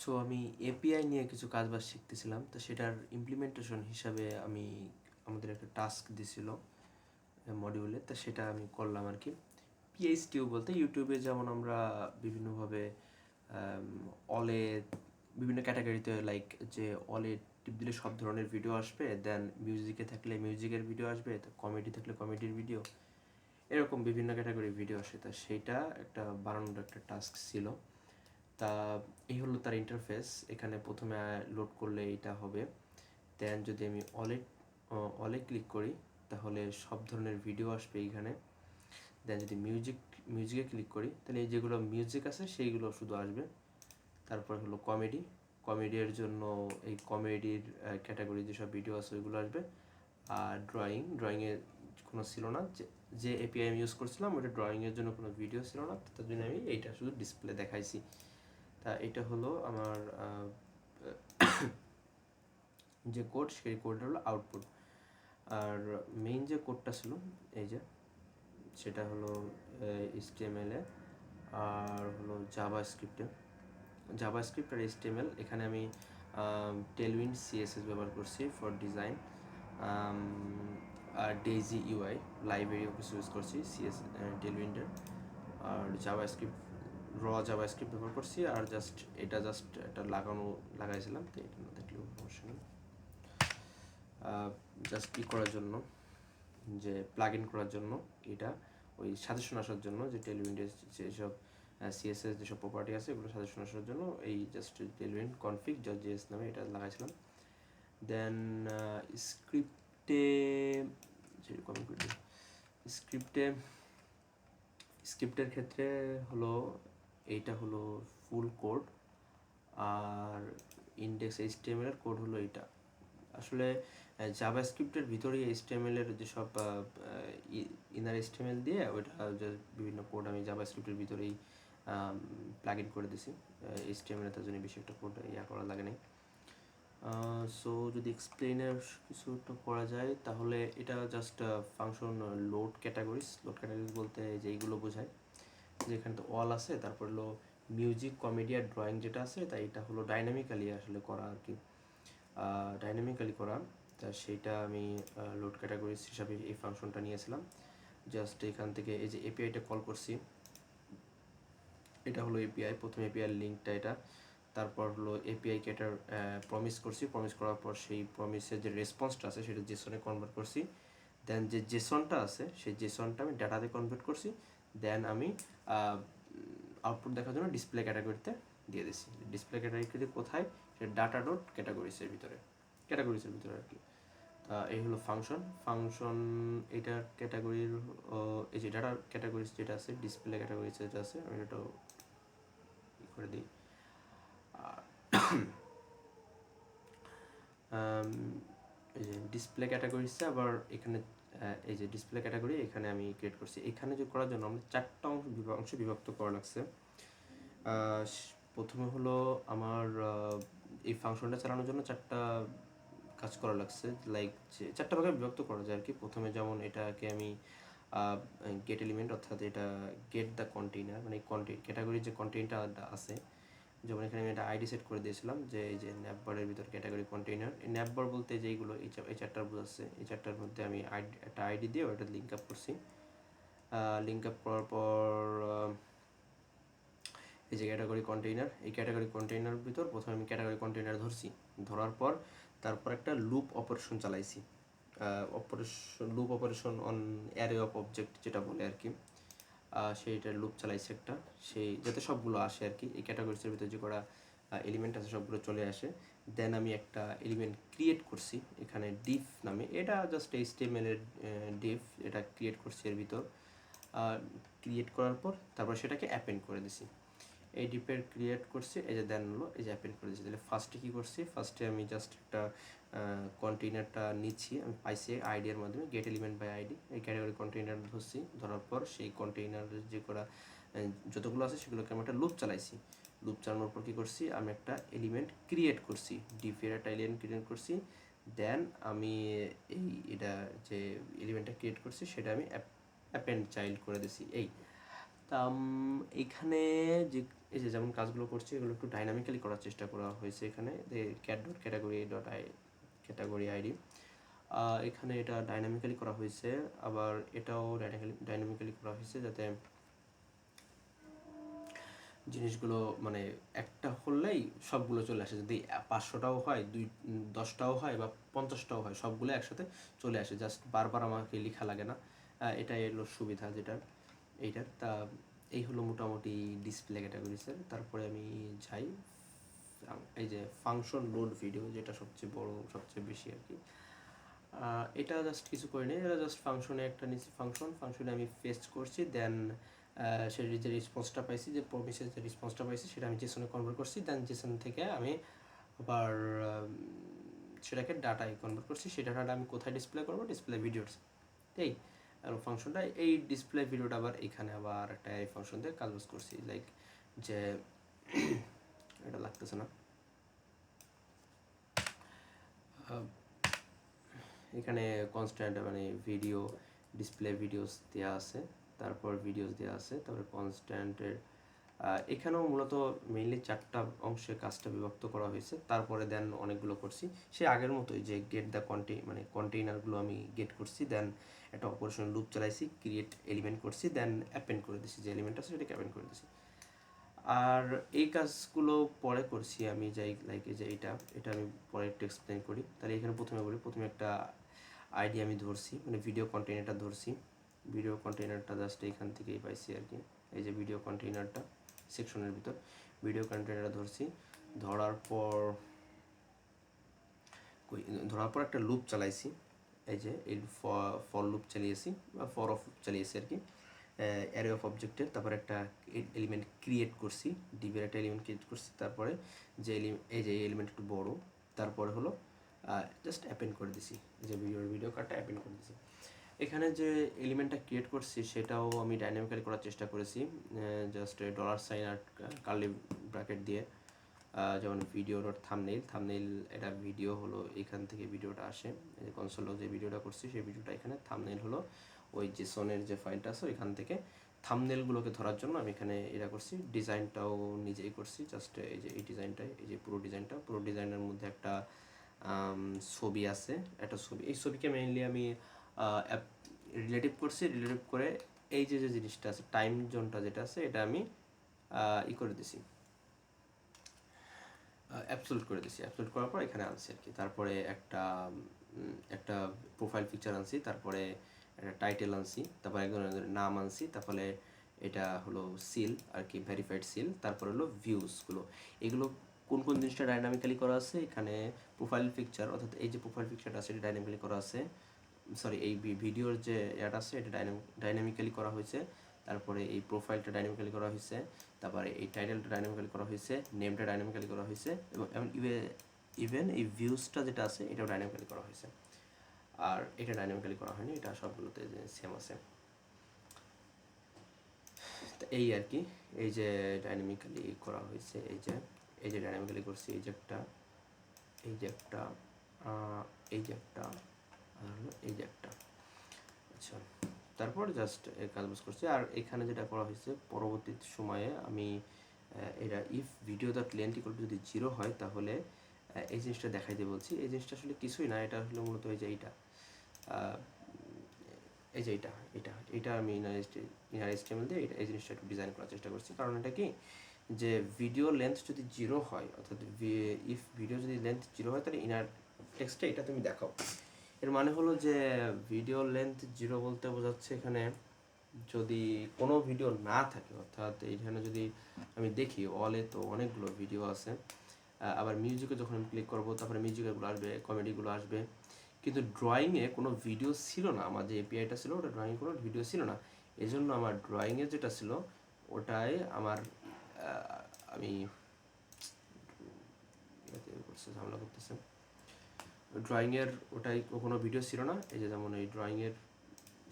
So আমি API নিয়ে কিছু কাজবাজ শিখতেছিলাম, তো সেটার ইমপ্লিমেন্টেশন হিসাবে আমাদের একটা টাস্ক দিছিল মডিউলে, তো সেটা আমি করলাম আর কি। পিএইচটিউ বলতে ইউটিউবে যেমন আমরা বিভিন্নভাবে অলে বিভিন্ন ক্যাটাগরিতে লাইক যে অলে টিপ দিলে সব ধরনের ভিডিও আসবে, দেন মিউজিকে থাকলে মিউজিকের ভিডিও আসবে, তো কমেডি থাকলে কমেডির ভিডিও, এরকম বিভিন্ন ক্যাটাগরির ভিডিও আসে। তা সেটা একটা বানানোর একটা টাস্ক ছিল। তা এই হলো তার ইন্টারফেস। এখানে প্রথমে লোড করলে এটা হবে, দেন যদি আমি অলে ক্লিক করি তাহলে সব ধরনের ভিডিও আসবে এইখানে। দেন যদি মিউজিকে ক্লিক করি তাহলে এই যেগুলো মিউজিক আছে সেইগুলো শুধু আসবে। তারপর হলো কমেডির জন্য এই কমেডির ক্যাটাগরি যেসব ভিডিও আছে ওইগুলো আসবে। আর ড্রয়িংয়ে কোনো ছিল না, যে এপিআই আমি ইউজ করছিলাম ওটা ড্রয়িংয়ের জন্য কোনো ভিডিও ছিল না, তার জন্য আমি এইটা শুধু ডিসপ্লে দেখাইছি। তা এটা হলো আমার যে কোড, সেই কোডটা হলো আউটপুট। আর মেইন যে কোডটা ছিল এই যে, সেটা হলো HTML এ আর হলো জাভাস্ক্রিপ্ট আর HTML। এখানে আমি টেলউইন্ড CSS ব্যবহার করছি ফর ডিজাইন, আর ডেইজি ইউআই লাইব্রেরি অফিস ইউজ করছি টেলউইন্ডের। আর জাভাস্ক্রিপ্ট ব্যবহার করছি, আর এটা একটা লাগাইছিলাম, তো এটা না দেখলেও সমস্যা নেই। জাস্ট করার জন্য, যে প্লাগ ইন করার জন্য, এটা ওই সাজেশন আসার জন্য, যে টেলউইন্ডের যেসব সিএসএস যেসব প্রপার্টি আছে এগুলো সাজেশন আসার জন্য এই জাস্ট টেলউইন্ড কনফিগ .js নামে এটা লাগাইছিলাম। দেন স্ক্রিপ্টে স্ক্রিপ্টের ক্ষেত্রে হলো এইটা হলো ফুল কোড, আর ইন্ডেক্স HTML এর কোড হলো এইটা। আসলে জাভাস্ক্রিপ্টের ভিতরেই HTML এর যেসব ইনার HTML দিয়ে ওইটা বিভিন্ন কোড আমি জাভাস্ক্রিপ্টের ভিতরেই প্লাগ ইন করে দিছি। HTML তার জন্য বেশি একটা কোড করা লাগে নাই। সো যদি এক্সপ্লেনের কিছু একটা করা যায় তাহলে এটা জাস্ট ফাংশন লোড ক্যাটাগরিজ বলতে যে এইগুলো বোঝায়, যেখানে তো অল আছে, তারপর হলো মিউজিক, কমেডি আর ড্রয়িং যেটা আছে, তাই এটা হলো ডাইনামিক্যালি আসলে করা আর কি, ডাইনামিক্যালি করা। তা সেইটা আমি লোড ক্যাটাগরিজ হিসাবে এই ফাংশনটা নিয়েছিলাম। জাস্ট এখান থেকে এই যে এপিআইটা কল করছি, এটা হলো এপিআই, প্রথম এপিআই লিঙ্কটা এটা। তারপর হলো এপিআইকে এটা প্রমিস করার পর সেই প্রমিসের যে রেসপন্সটা আছে সেটা জেসনে কনভার্ট করছি। দেন যে জেসনটা আছে সেই জেসনটা আমি ডাটাতে কনভার্ট করছি। দেন আমি আউটপুট দেখার জন্য ডিসপ্লে ক্যাটাগরিতে দিয়ে দিছি। ডিসপ্লে ক্যাটাগরিতে কোথায়, সেটা ডাটা ডট ক্যাটাগরিজের ভিতরে আর কি। এই হলো ফাংশন এটার ক্যাটাগরির এই যে ডাটা ক্যাটাগরিজ যেটা আছে, ডিসপ্লে ক্যাটাগরিজ যেটা আছে, আমি এটাও করে দিই। এই যে ডিসপ্লে ক্যাটাগরিজে আবার এখানে এই যে ডিসপ্লে ক্যাটাগরি এখানে আমি ক্রিয়েট করছি। এখানে যে করার জন্য আমরা 4টা অংশে বিভক্ত করা লাগছে। প্রথমে হলো আমার এই ফাংশনটা চালানোর জন্য 4টা কাজ করা লাগছে, লাইক যে 4টা ভাগে বিভক্ত করা যায় আর কি। প্রথমে যেমন এটাকে আমি গেট এলিমেন্ট, অর্থাৎ এটা গেট দ্য কন্টেইনার, মানে ক্যাটাগরির যে কন্টেইনটা আছে, যেমন এখানে আমি একটা আইডি সেট করে দিয়েছিলাম যে এই যে ন্যাপবারের ভিতর ক্যাটাগরি কন্টেইনার। এই ন্যাপবার বলতে যেইগুলো এই 4টার বোঝাচ্ছে, এই 4টার মধ্যে আমি একটা আইডি দিয়ে ওটা লিঙ্ক আপ করছি। লিঙ্ক আপ করার পর এই যে ক্যাটাগরি কন্টেইনার, এই ক্যাটাগরি কন্টেইনার ভিতর প্রথমে আমি ক্যাটাগরি কন্টেইনার ধরছি, ধরার পর তারপর একটা লুপ অপারেশন চালাইছি। Loop operation on array of object যেটা বলে আর কি, সেইটার লুপ চালাইছে একটা, সেই যাতে সবগুলো আসে আর কি, এই ক্যাটাগরিজের ভিতরে যে করা এলিমেন্ট আছে সবগুলো চলে আসে। দেন আমি একটা এলিমেন্ট ক্রিয়েট করছি এখানে ডিফ নামে, এটা জাস্ট HTML এর ডিফ, এটা ক্রিয়েট করছি এর ভিতর। ক্রিয়েট করার পর তারপর সেটাকে অ্যাপেন্ড করে দিছি। এই ডিপের ক্রিয়েট করছি, এই যে দেন হলো এই যে অ্যাপেন্ড করে দিচ্ছি। তাহলে ফার্স্টে কী করছি, ফার্স্টে আমি জাস্ট একটা কন্টেইনারটা নিচ্ছি, আমি পাইছি আইডির মাধ্যমে গেট এলিমেন্ট বাই আইডি, এই ক্যাটাগরি কন্টেইনার ধরছি, ধরার পর সেই কন্টেইনার যে করা যতগুলো আছে সেগুলোকে আমি একটা লুপ চালাইছি। লুপ চালানোর পর কী করছি, আমি একটা এলিমেন্ট ক্রিয়েট করছি, ডিফের একটা এলিমেন্ট ক্রিয়েট করছি। দেন আমি এটা যে এলিমেন্টটা ক্রিয়েট করছি সেটা আমি অ্যাপেন্ড চাইল্ড করে দিছি। এইখানে যে এই যে যেমন কাজগুলো করছি এগুলো একটু ডাইনামিক্যালি করার চেষ্টা করা হয়েছে এখানে, যে cat dot category dot category ID, এখানে এটা ডাইনামিক্যালি করা হয়েছে, আবার এটাও ডাইনামিক্যালি করা হয়েছে যাতে জিনিসগুলো মানে একটা হলেই সবগুলো চলে আসে, যদি 500টাও হয় 10টাও হয় বা 50টাও হয় সবগুলো একসাথে চলে আসে, জাস্ট বারবার আমাকে লেখা লাগে না। এটাই হলো সুবিধা যেটার এইটার। তা এই হলো মোটামুটি ডিসপ্লে ক্যাটাগরিসের। তারপরে আমি যাই এই যে ফাংশন লোড ভিডিও, যেটা সবচেয়ে বড় সবচেয়ে বেশি আর কি। এটা জাস্ট কিছু করিনি, এটা জাস্ট ফাংশনে একটা নিচে ফাংশনে আমি পেস্ট করছি, দেন সেই যে রেসপন্সটা পাইছি, যে প্রমিসের যে রেসপন্সটা পাইছি সেটা আমি জেসনে কনভার্ট করছি, দেন জেসন থেকে আমি আবার সেটাকে ডাটায় কনভার্ট করছি। সেই ডাটাটা আমি কোথায় ডিসপ্লে করবো, ডিসপ্লে ভিডিওস এই ফাংশনটা, এই ডিসপ্লে ভিডিওটা আবার এখানে আবার একটা এই ফাংশন দিয়ে কাজ করছি, লাইক যে এটা লাগতেছে না, এখানে কনস্ট্যান্ট মানে ভিডিও ডিসপ্লে ভিডিওস দেওয়া আছে, তারপর ভিডিওস দেওয়া আছে, তারপরে কনস্ট্যান্টের এখানেও মূলত মেইনলি 4টা অংশে কাজটা বিভক্ত করা হয়েছে। তারপরে দেন অনেকগুলো করছি সে আগের মতোই, যে গেট দ্য মানে কন্টেইনারগুলো আমি গেট করছি, দেন একটা অপারেশন লুপ চালাইছি, ক্রিয়েট এলিমেন্ট করছি, দেন অ্যাপেন্ড করে দিছি, যে এলিমেন্ট আছে সেটাকে অ্যাপেন্ড করে দিছি। আর এই কাজগুলো পরে করছি আমি, যাই লাইক এই যে এটা আমি পরে একটু এক্সপ্লেন করি। তাহলে এখানে প্রথমে বলি, প্রথমে একটা আইডি আমি ধরছি, মানে ভিডিও কন্টেইনারটা ধরছি, ভিডিও কন্টেইনারটা জাস্ট এইখান থেকেই পাইছি আর কি। এই যে ভিডিও কন্টেইনারটা সেকশনের ভিতর ভিডিও কন্টেইনারটা ধরছি, ধরার পর একটা লুপ চালাইছি, এই যে এই ফর লুপ চালিয়েছি বা ফর অফ চালিয়েছি আর কি, অ্যারে অফ অবজেক্টের। তারপর একটা এলিমেন্ট ক্রিয়েট করছি, ডিভির একটা এলিমেন্ট ক্রিয়েট করছি, তারপরে যে এই যে এলিমেন্ট একটু বড়, তারপরে হলো জাস্ট অ্যাপেন্ড করে দিছি, এই যে ভিডিও কার্ডটা অ্যাপেন্ড করে দিছি। এখানে যে এলিমেন্টটা ক্রিয়েট করছি সেটাও আমি ডাইনামিক্যালি করার চেষ্টা করেছি, জাস্ট $সাইন আর কার্লি ব্র্যাকেট দিয়ে, যেমন ভিডিও ডট থামনেইল এটা ভিডিও হলো, এখান থেকে ভিডিওটা আসে, এই যে কনসোল যে ভিডিওটা করছি সেই ভিডিওটা এখানে, থামনেইল হলো ওই জেসনের যে ফাইলটা আছে ওইখান থেকে। থামনেলগুলোকে ধরার জন্য আমি এখানে এটা করছি, ডিজাইনটাও নিজেই করছি, জাস্ট এই যে এই ডিজাইনটাই, এই যে পুরো ডিজাইনের মধ্যে একটা ছবি আছে, একটা ছবি, এই ছবিকে মেইনলি আমি রিলেটিভ করছি, রিলেটিভ করে এই যে জিনিসটা আছে টাইম জোনটা যেটা আছে এটা আমি করে দিছি, অ্যাবসলিউট করে দিছি, অ্যাবসলিউট করার পর এখানে আনছি আর কি। তারপরে একটা প্রোফাইল পিকচার আনছি, তারপরে একটা টাইটেল আনছি, তারপরে একজনের নাম আনছি, তারপরে এটা হলো সিল আর কি, ভেরিফাইড সিল, তারপরে হলো ভিউজগুলো। এগুলো কোন কোন জিনিসটা ডাইনামিক্যালি করা আছে, এখানে প্রোফাইল পিকচার, অর্থাৎ এই যে প্রোফাইল পিকচারটা আছে এটা ডাইনামিক্যালি করা আছে, সরি এই ভিডিওর যে এটা আছে এটা ডাইনামিক্যালি করা হয়েছে, তারপরে এই প্রোফাইলটা ডাইনামিক্যালি করা হয়েছে, তারপরে এই টাইটেলটা ডাইনামিক্যালি করা হয়েছে, নেমটা ডাইনামিক্যালি করা হয়েছে, এবং ইভেন এই ভিউজটা যেটা আছে এটাও ডাইনামিক্যালি করা হয়েছে। আর এটা ডাইনামিক্যালি করা হয়নি, এটা সবগুলোতে সেম আছে। এই আর কি, এই যে ডাইনামিক্যালি করা হয়েছে, এই যে ডাইনামিক্যালি করছি, এই যে একটা এই যে একটা আর এই যে একটা, আচ্ছা। তারপর জাস্ট কাজ করছি। আর এখানে যেটা করা হয়েছে পরবর্তী সময়ে আমি এটা if video that length equal to যদি 0 হয় তাহলে এই জিনিসটা দেখাইতে বলছি। এই জিনিসটা আসলে কিছুই না, এটা হলো মূলত এই যে এই যে এটা আমি ইনার HTML দিয়ে এই জিনিসটা একটু ডিজাইন করার চেষ্টা করছি। কারণ এটা কি, যে ভিডিও লেন্থ যদি 0 হয়, অর্থাৎ ইফ ভিডিও যদি লেন্থ 0 হয় তাহলে ইনার টেক্সটে এটা তুমি দেখাও। এর মানে হলো যে ভিডিও লেন্থ 0 বলতে বোঝাচ্ছে এখানে যদি কোনো ভিডিও না থাকে, অর্থাৎ এইখানে যদি আমি দেখি অলে তো অনেকগুলো ভিডিও আছে, আবার মিউজিকে যখন আমি ক্লিক করবো তারপরে মিউজিকেরগুলো আসবে, কমেডিগুলো আসবে, কিন্তু ড্রয়িংয়ে কোনো ভিডিও ছিল না, আমার যে এপিআইটা ছিল ওটা ড্রয়িং কোনো ভিডিও ছিল না, এই জন্য আমার ড্রয়িংয়ে যেটা ছিল ওটাই আমার আমি ঝামেলা করতেছে, ড্রয়িংয়ের ওটাই কোনো ভিডিও ছিল না, এই যে যেমন এই ড্রয়িংয়ের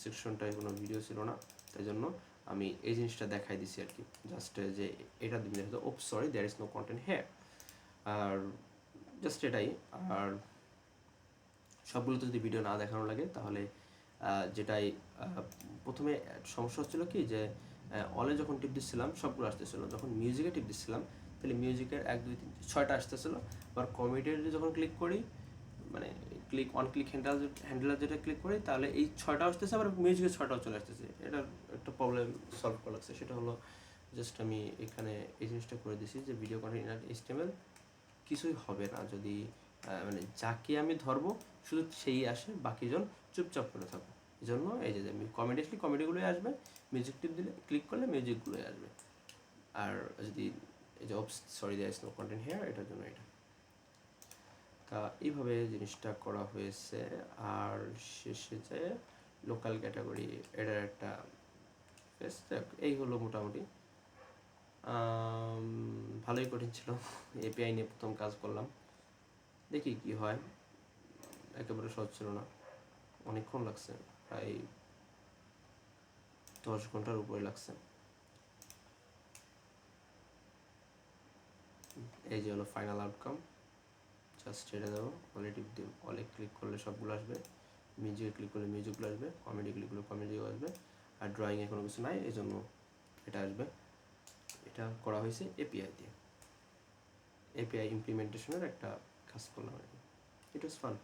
সেকশনটায় কোনো ভিডিও ছিল না, তাই জন্য আমি এই জিনিসটা দেখাই দিছি আর কি, জাস্ট যে এটা দিন ও sorry there is no content here, আর জাস্ট এটাই। আর সবগুলোতে যদি ভিডিও না দেখানো লাগে তাহলে যেটাই প্রথমে সমস্যা হচ্ছিল কি, যে অলে যখন টিপ দিচ্ছিলাম সবগুলো আসতেছিলো, যখন মিউজিকে টিপ দিচ্ছিলাম তাহলে মিউজিকের 1 2 3 6টা আসতেছিলো। আবার কমেডিতে যখন ক্লিক করি, মানে ক্লিক হ্যান্ডেলার যেটা ক্লিক করি, তাহলে এই 6টা আসতেছে, আবার মিউজিকের 6টাও চলে আসতেছে। এটার একটা প্রবলেম সলভ করা লাগছে, সেটা হলো জাস্ট আমি এখানে এই জিনিসটা করে দিছি যে ভিডিও কন্টেন্ট HTML কিছুই হবে না যদি মানে যাকে আমি ধরবো শুধু সেই আসে, বাকিজন চুপচাপ করে থাকবো। এই জন্য এই যে আমি কমেডি আসলে কমেডিগুলোই আসবে, মিউজিক টিপ দিলে ক্লিক করলে মিউজিকগুলোই আসবে। আর যদি এই যে sorry there is no content here, এটার জন্য এটা। তা এইভাবে জিনিসটা করা হয়েছে। আর শেষে যে লোকাল ক্যাটাগরি, এটার একটা ফেস, এই হলো মোটামুটি। ভালোই কঠিন ছিল, এপিআই নিয়ে প্রথম কাজ করলাম, দেখি কি হয়। একেবারে সহজ ছিল না, অনেকক্ষণ লাগছে, প্রায় 10 ঘন্টার উপরে লাগছে। এই যে হলো ফাইনাল আউটকাম, জাস্ট ছেড়ে দেবো, অলে টিপ দিব, অলে ক্লিক করলে সবগুলো আসবে, মিউজিকে ক্লিক করলে মিউজিকগুলো আসবে, কমেডি ক্লিক করলে কমেডিও আসবে, আর ড্রয়িংয়ে কোনো কিছু নাই, এই জন্য এটা আসবে। এটা করা হয়েছে এপিআই দিয়ে, এপিআই ইমপ্লিমেন্টেশনের একটা কাজ করলাম আর কি। ইট ওয়াজ ফান।